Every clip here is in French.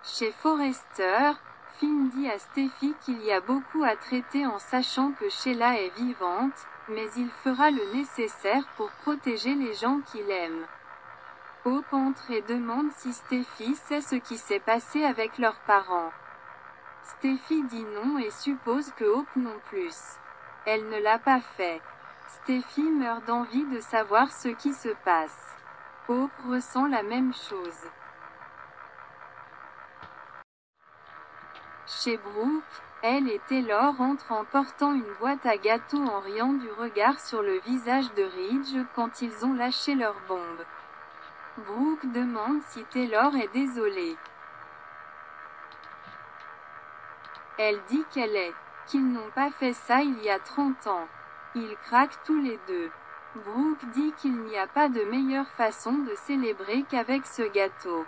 Chez Forrester, Finn dit à Steffi qu'il y a beaucoup à traiter en sachant que Sheila est vivante, mais il fera le nécessaire pour protéger les gens qu'il aime. Hope entre et demande si Steffi sait ce qui s'est passé avec leurs parents. Steffi dit non et suppose que Hope non plus. Elle ne l'a pas fait. Steffi meurt d'envie de savoir ce qui se passe. Hope ressent la même chose. Chez Brooke, elle et Taylor entrent en portant une boîte à gâteaux en riant du regard sur le visage de Ridge quand ils ont lâché leur bombe. Brooke demande si Taylor est désolée. Elle dit qu'ils n'ont pas fait ça il y a 30 ans. Ils craquent tous les deux. Brooke dit qu'il n'y a pas de meilleure façon de célébrer qu'avec ce gâteau.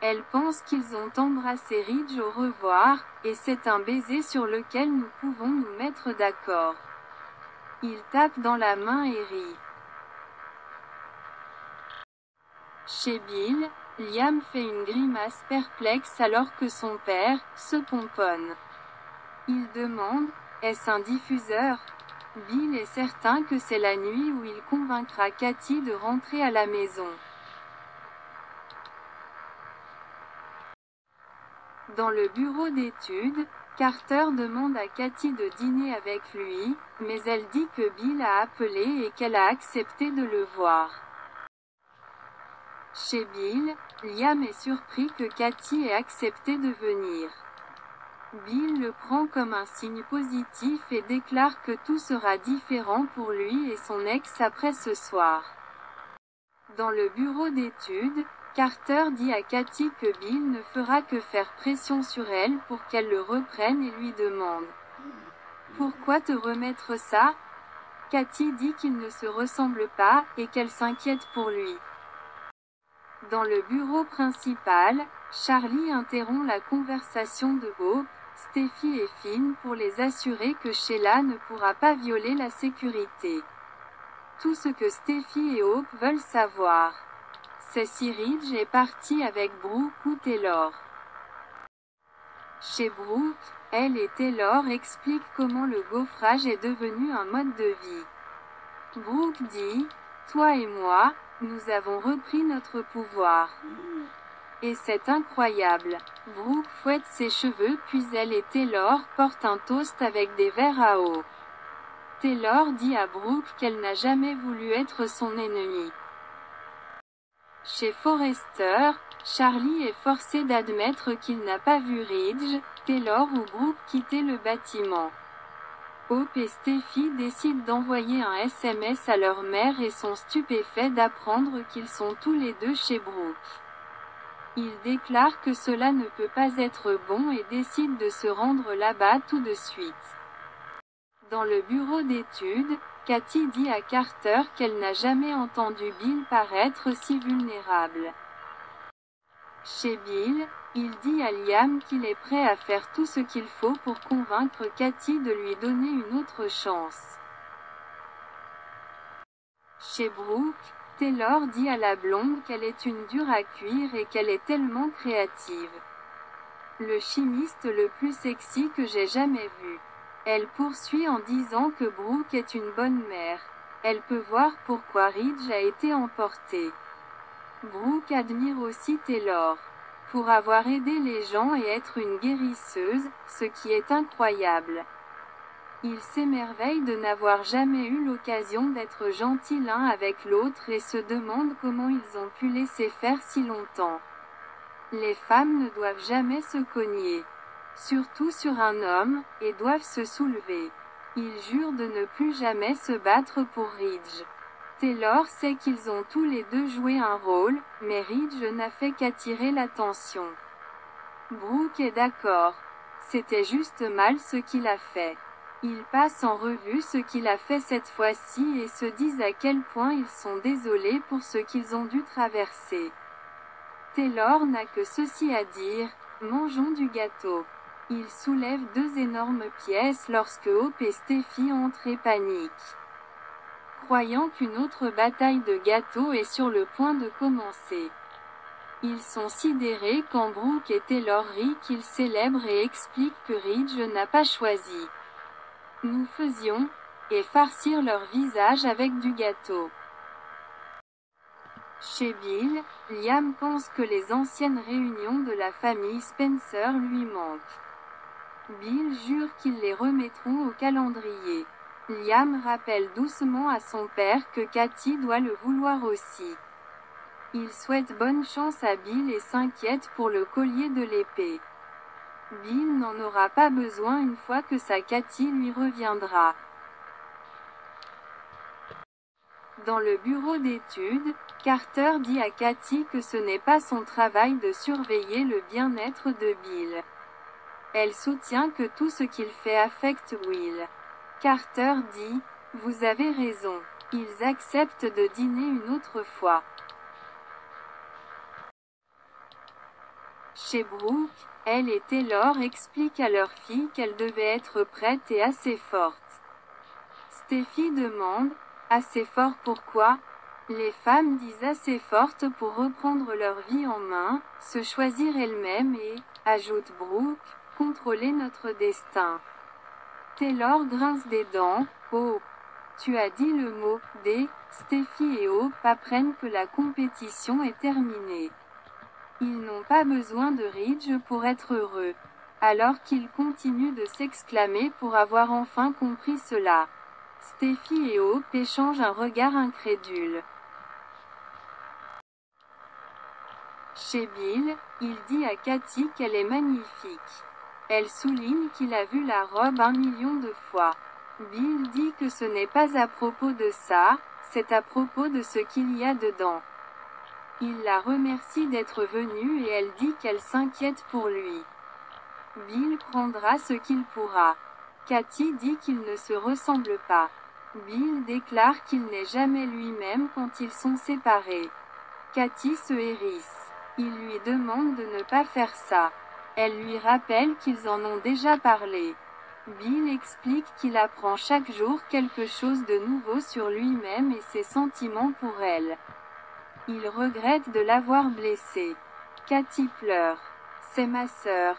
Elle pense qu'ils ont embrassé Ridge au revoir, et c'est un baiser sur lequel nous pouvons nous mettre d'accord. Il tape dans la main et rit. Chez Bill, Liam fait une grimace perplexe alors que son père se pomponne. Il demande, est-ce un diffuseur? Bill est certain que c'est la nuit où il convaincra Katie de rentrer à la maison. Dans le bureau d'études, Carter demande à Katie de dîner avec lui, mais elle dit que Bill a appelé et qu'elle a accepté de le voir. Chez Bill, Liam est surpris que Katie ait accepté de venir. Bill le prend comme un signe positif et déclare que tout sera différent pour lui et son ex après ce soir. Dans le bureau d'études, Carter dit à Katie que Bill ne fera que faire pression sur elle pour qu'elle le reprenne et lui demande « Pourquoi te remettre ça ?» Katie dit qu'ils ne se ressemblent pas, et qu'elle s'inquiète pour lui. Dans le bureau principal, Charlie interrompt la conversation de Hope, Steffi et Finn pour les assurer que Sheila ne pourra pas violer la sécurité. Tout ce que Steffi et Hope veulent savoir, c'est si Ridge est parti avec Brooke ou Taylor. Chez Brooke, elle et Taylor expliquent comment le gaufrage est devenu un mode de vie. Brooke dit, « Toi et moi, nous avons repris notre pouvoir. Et c'est incroyable. » Brooke fouette ses cheveux puis elle et Taylor portent un toast avec des verres à eau. Taylor dit à Brooke qu'elle n'a jamais voulu être son ennemie. Chez Forrester, Charlie est forcé d'admettre qu'il n'a pas vu Ridge, Taylor ou Brooke quitter le bâtiment. Hope et Steffi décident d'envoyer un SMS à leur mère et sont stupéfaits d'apprendre qu'ils sont tous les deux chez Brooke. Ils déclarent que cela ne peut pas être bon et décident de se rendre là-bas tout de suite. Dans le bureau d'études, Katie dit à Carter qu'elle n'a jamais entendu Bill paraître si vulnérable. Chez Bill, il dit à Liam qu'il est prêt à faire tout ce qu'il faut pour convaincre Katie de lui donner une autre chance. Chez Brooke, Taylor dit à la blonde qu'elle est une dure à cuire et qu'elle est tellement créative. Le chimiste le plus sexy que j'ai jamais vu. Elle poursuit en disant que Brooke est une bonne mère. Elle peut voir pourquoi Ridge a été emporté. Brooke admire aussi Taylor pour avoir aidé les gens et être une guérisseuse, ce qui est incroyable. Il s'émerveille de n'avoir jamais eu l'occasion d'être gentils l'un avec l'autre et se demande comment ils ont pu laisser faire si longtemps. Les femmes ne doivent jamais se cogner, surtout sur un homme, et doivent se soulever. Ils jurent de ne plus jamais se battre pour Ridge. Taylor sait qu'ils ont tous les deux joué un rôle, mais Ridge n'a fait qu'attirer l'attention. Brooke est d'accord. C'était juste mal ce qu'il a fait. Ils passent en revue ce qu'il a fait cette fois-ci et se disent à quel point ils sont désolés pour ce qu'ils ont dû traverser. Taylor n'a que ceci à dire, mangeons du gâteau. Il soulève 2 énormes pièces lorsque Hope et Steffi entrent et paniquent, croyant qu'une autre bataille de gâteaux est sur le point de commencer. Ils sont sidérés quand Brooke et Taylor rient qu'ils célèbrent et expliquent que Ridge n'a pas choisi. Nous faisions, et farcir leur visage avec du gâteau. Chez Bill, Liam pense que les anciennes réunions de la famille Spencer lui manquent. Bill jure qu'ils les remettront au calendrier. Liam rappelle doucement à son père que Katie doit le vouloir aussi. Il souhaite bonne chance à Bill et s'inquiète pour le collier de l'épée. Bill n'en aura pas besoin une fois que sa Katie lui reviendra. Dans le bureau d'études, Carter dit à Katie que ce n'est pas son travail de surveiller le bien-être de Bill. Elle soutient que tout ce qu'il fait affecte Will. Carter dit « Vous avez raison. Ils acceptent de dîner une autre fois. » Chez Brooke, elle et Taylor expliquent à leur fille qu'elle devait être prête et assez forte. Steffi demande « Assez fort pourquoi ?» Les femmes disent assez fortes pour reprendre leur vie en main, se choisir elles-mêmes et, ajoute Brooke, contrôler notre destin. Taylor grince des dents. Oh, tu as dit le mot « des ». Steffi et Hope apprennent que la compétition est terminée. Ils n'ont pas besoin de Ridge pour être heureux. Alors qu'ils continuent de s'exclamer pour avoir enfin compris cela. Steffi et Hope échangent un regard incrédule. Chez Bill, il dit à Katie qu'elle est magnifique. Elle souligne qu'il a vu la robe 1 million de fois. Bill dit que ce n'est pas à propos de ça, c'est à propos de ce qu'il y a dedans. Il la remercie d'être venue et elle dit qu'elle s'inquiète pour lui. Bill prendra ce qu'il pourra. Katie dit qu'il ne se ressemble pas. Bill déclare qu'il n'est jamais lui-même quand ils sont séparés. Katie se hérisse. Il lui demande de ne pas faire ça. Elle lui rappelle qu'ils en ont déjà parlé. Bill explique qu'il apprend chaque jour quelque chose de nouveau sur lui-même et ses sentiments pour elle. Il regrette de l'avoir blessée. Katie pleure. C'est ma sœur.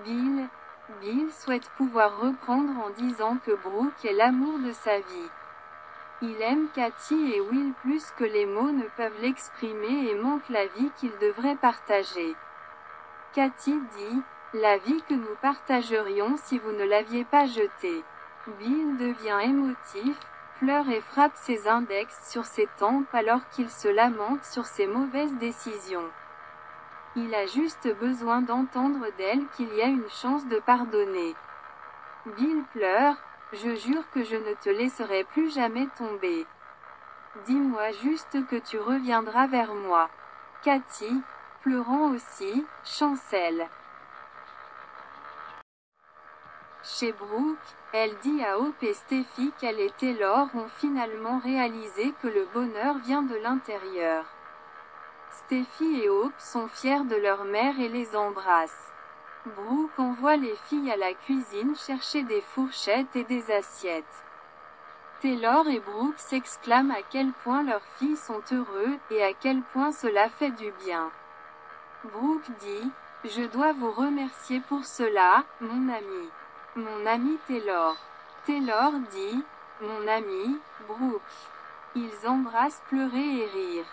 Bill souhaite pouvoir reprendre en disant que Brooke est l'amour de sa vie. Il aime Katie et Will plus que les mots ne peuvent l'exprimer et manque la vie qu'ils devraient partager. Katie dit « La vie que nous partagerions si vous ne l'aviez pas jetée. » Bill devient émotif, pleure et frappe ses index sur ses tempes alors qu'il se lamente sur ses mauvaises décisions. Il a juste besoin d'entendre d'elle qu'il y a une chance de pardonner. Bill pleure. Je jure que je ne te laisserai plus jamais tomber. Dis-moi juste que tu reviendras vers moi. Katie, pleurant aussi, chancelle. Chez Brooke, elle dit à Hope et Steffi qu'elle et Taylor ont finalement réalisé que le bonheur vient de l'intérieur. Steffi et Hope sont fiers de leur mère et les embrassent. Brooke envoie les filles à la cuisine chercher des fourchettes et des assiettes. Taylor et Brooke s'exclament à quel point leurs filles sont heureux, et à quel point cela fait du bien. Brooke dit « Je dois vous remercier pour cela, mon ami. Mon ami Taylor. » Taylor dit « Mon ami, Brooke. » Ils embrassent pleurer et rire.